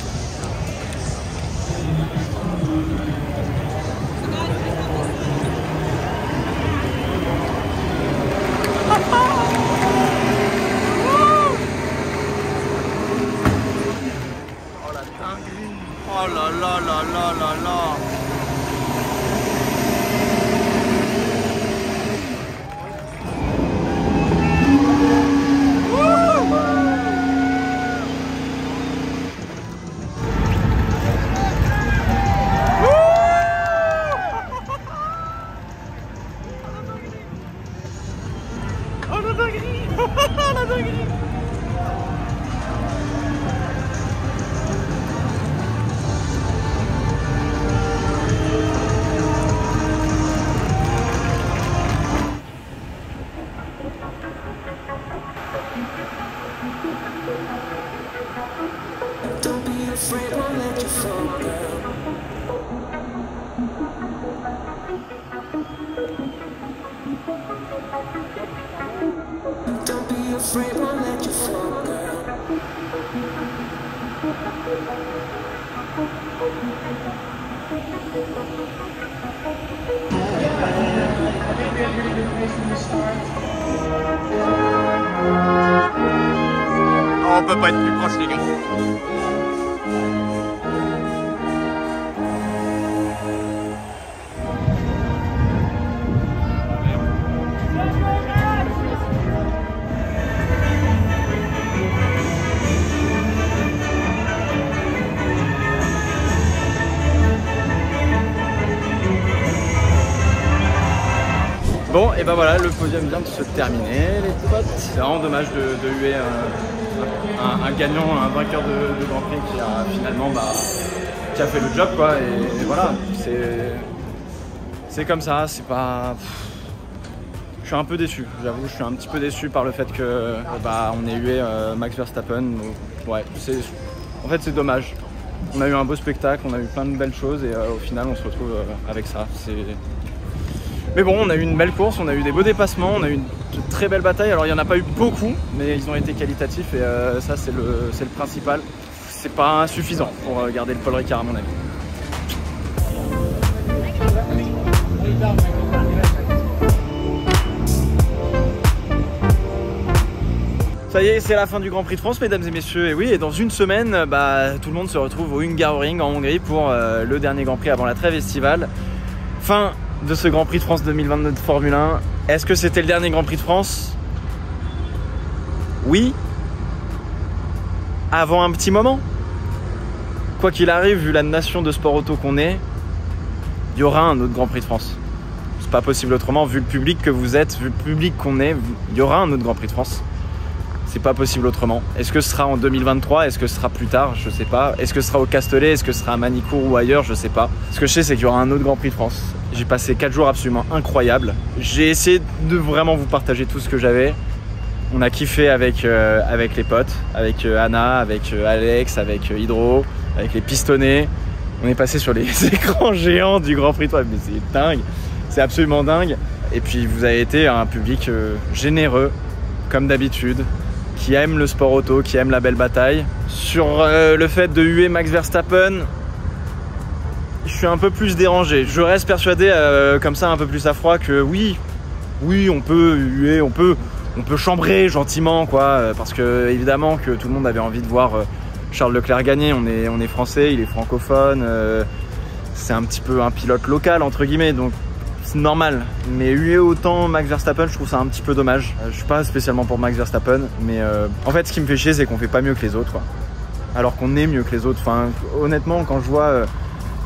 Speaker 1: Oh, on peut pas être plus proche les gars. Bon, et ben voilà, le podium vient de se terminer, les potes. C'est vraiment dommage de huer un gagnant, un vainqueur de Grand Prix qui a finalement qui a fait le job, quoi. Et voilà, c'est comme ça, c'est pas... Je suis un peu déçu, j'avoue, je suis un petit peu déçu par le fait que on ait hué Max Verstappen. Ouais, en fait c'est dommage. On a eu un beau spectacle, on a eu plein de belles choses et au final on se retrouve avec ça. Mais bon, on a eu une belle course, on a eu des beaux dépassements, on a eu une très belle bataille. Alors il n'y en a pas eu beaucoup, mais ils ont été qualitatifs et ça c'est le principal. C'est pas suffisant pour garder le Paul Ricard à mon avis. Ça y est, c'est la fin du Grand Prix de France, mesdames et messieurs. Et oui, et dans une semaine, tout le monde se retrouve au Hungaroring en Hongrie pour le dernier Grand Prix avant la trêve estivale. Fin de ce Grand Prix de France 2022 de Formule 1. Est-ce que c'était le dernier Grand Prix de France? Oui. Avant un petit moment. Quoi qu'il arrive, vu la nation de sport auto qu'on est, il y aura un autre Grand Prix de France. C'est pas possible autrement, vu le public que vous êtes, vu le public qu'on est, il y aura un autre Grand Prix de France. C'est pas possible autrement. Est-ce que ce sera en 2023? Est-ce que ce sera plus tard? Je sais pas. Est-ce que ce sera au Castellet? Est-ce que ce sera à Manicourt ou ailleurs? Je sais pas. Ce que je sais, c'est qu'il y aura un autre Grand Prix de France. J'ai passé 4 jours absolument incroyables. J'ai essayé de vraiment vous partager tout ce que j'avais. On a kiffé avec les potes, avec Anna, avec Alex, avec Hydro, avec les pistonnés. On est passé sur les écrans géants du Grand Prix de France. Mais c'est dingue. C'est absolument dingue. Et puis vous avez été un public généreux, comme d'habitude, qui aime le sport auto, qui aime la belle bataille. Sur le fait de huer Max Verstappen, je suis un peu plus dérangé. Je reste persuadé comme ça un peu plus à froid que oui, on peut huer, on peut chambrer gentiment, quoi, parce que évidemment que tout le monde avait envie de voir Charles Leclerc gagner. On est français, il est francophone, c'est un petit peu un pilote local entre guillemets, donc c'est normal. Mais huer autant Max Verstappen, je trouve ça un petit peu dommage. Je suis pas spécialement pour Max Verstappen, mais en fait ce qui me fait chier, c'est qu'on fait pas mieux que les autres, quoi. Alors qu'on est mieux que les autres. Enfin, honnêtement, quand je vois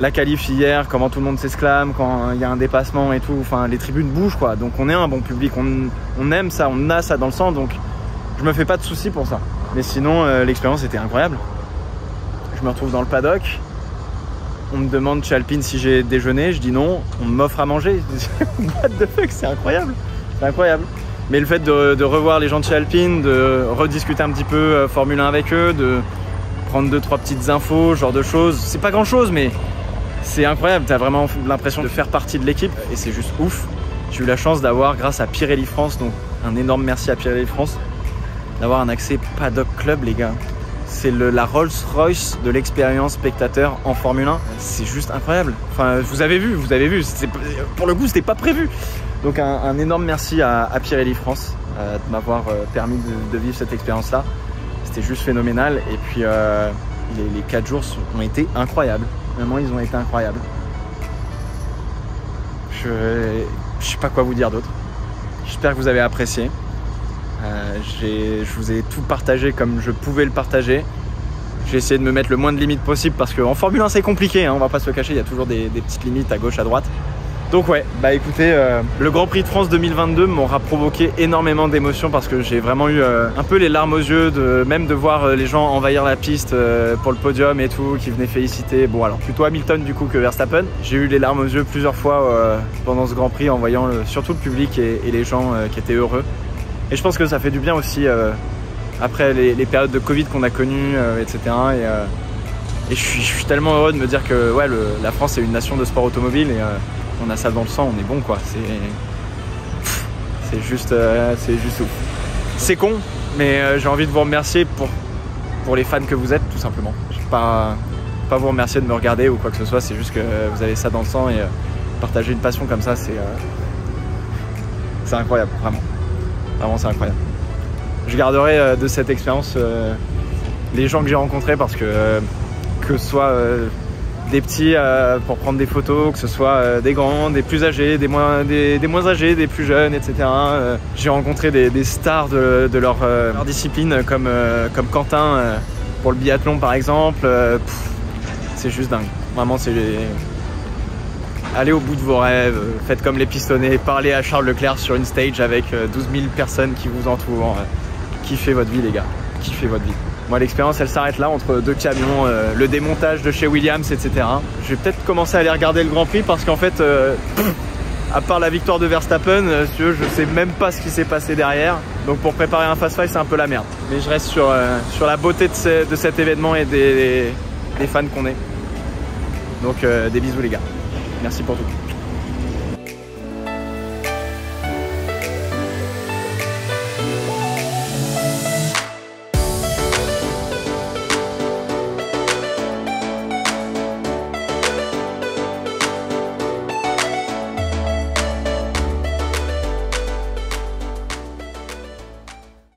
Speaker 1: la qualif hier, comment tout le monde s'exclame, quand il y a un dépassement et tout, enfin les tribunes bougent, quoi. Donc on est un bon public, on aime ça, on a ça dans le sang, donc je me fais pas de soucis pour ça. Mais sinon l'expérience était incroyable. Je me retrouve dans le paddock, on me demande chez Alpine si j'ai déjeuné, je dis non, on m'offre à manger. What the fuck, c'est incroyable, c'est incroyable. Mais le fait de revoir les gens de chez Alpine, de rediscuter un petit peu Formule 1 avec eux, de prendre 2-3 petites infos, ce genre de choses, c'est pas grand chose, mais c'est incroyable, t'as vraiment l'impression de faire partie de l'équipe et c'est juste ouf. J'ai eu la chance d'avoir, grâce à Pirelli France, donc un énorme merci à Pirelli France, d'avoir un accès Paddock Club, les gars. C'est la Rolls-Royce de l'expérience spectateur en Formule 1. C'est juste incroyable. Enfin, vous avez vu. Pour le coup, c'était pas prévu. Donc un énorme merci à Pirelli France de m'avoir permis de vivre cette expérience-là. C'était juste phénoménal. Et puis les 4 jours ont été incroyables. Vraiment, ils ont été incroyables. Je sais pas quoi vous dire d'autre. J'espère que vous avez apprécié. Je vous ai tout partagé comme je pouvais le partager. J'ai essayé de me mettre le moins de limites possible parce qu'en Formule 1 c'est compliqué, hein, on va pas se le cacher, il y a toujours des petites limites à gauche, à droite. Donc ouais, écoutez, le Grand Prix de France 2022 m'aura provoqué énormément d'émotions parce que j'ai vraiment eu un peu les larmes aux yeux, même de voir les gens envahir la piste pour le podium et tout, qui venaient féliciter. Bon alors plutôt Hamilton du coup que Verstappen. J'ai eu les larmes aux yeux plusieurs fois pendant ce Grand Prix en voyant surtout le public et les gens qui étaient heureux. Et je pense que ça fait du bien aussi après les périodes de Covid qu'on a connues, etc. Et je suis tellement heureux de me dire que ouais, la France est une nation de sport automobile et on a ça dans le sang, on est bon, quoi. C'est juste ouf. C'est con, mais j'ai envie de vous remercier pour les fans que vous êtes, tout simplement. pas vous remercier de me regarder ou quoi que ce soit, c'est juste que vous avez ça dans le sang et partager une passion comme ça, c'est incroyable, vraiment. Vraiment, c'est incroyable. Je garderai de cette expérience les gens que j'ai rencontrés parce que ce soit des petits pour prendre des photos, que ce soit des grands, des plus âgés, des moins âgés, des plus jeunes, etc. J'ai rencontré des stars de leur discipline comme Quentin pour le biathlon par exemple. C'est juste dingue. Vraiment, c'est... Allez au bout de vos rêves, faites comme les pistonnés, parlez à Charles Leclerc sur une stage avec 12 000 personnes qui vous entourent. Kiffez votre vie les gars, kiffez votre vie. Moi l'expérience elle s'arrête là entre deux camions, le démontage de chez Williams, etc. Je vais peut-être commencer à aller regarder le Grand Prix parce qu'en fait, à part la victoire de Verstappen, je sais même pas ce qui s'est passé derrière. Donc pour préparer un Fast Five c'est un peu la merde. Mais je reste sur la beauté de cet événement et des fans qu'on est. Donc des bisous les gars. Merci pour tout.